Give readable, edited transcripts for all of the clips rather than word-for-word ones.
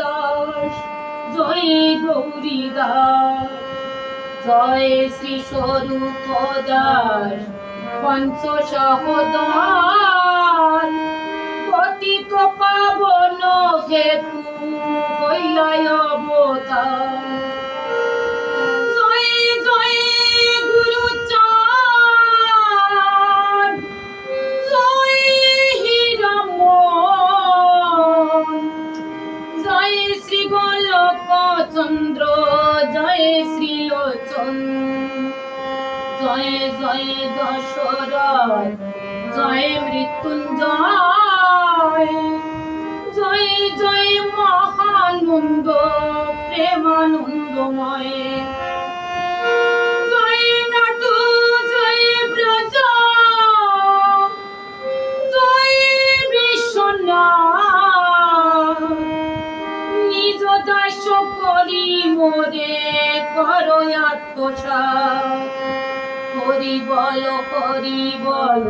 দাস, জয় গৌরী দাস, জয় শ্রী স্বরূপ দাস, পঞ্চ সহোদর, পতিত পাবন হেতু হইলায় অবতার। জয় জয় গুরুচাঁদ, জয় হীরামন, জয় শ্রী গোলক চন্দ্র, জয় শ্রীলোচন, জয় জয় দশরথ, জয় মৃত্যুঞ্জয়, জয় জয় মহানন্দ প্রেমানন্দময়, জয় নাটু, জয় ব্রজ, জয় বিশ্বনাথ, নিজ দাস করি মোরে করো আত্মসাৎ। হরি বল, হরি বল,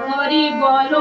হরি বল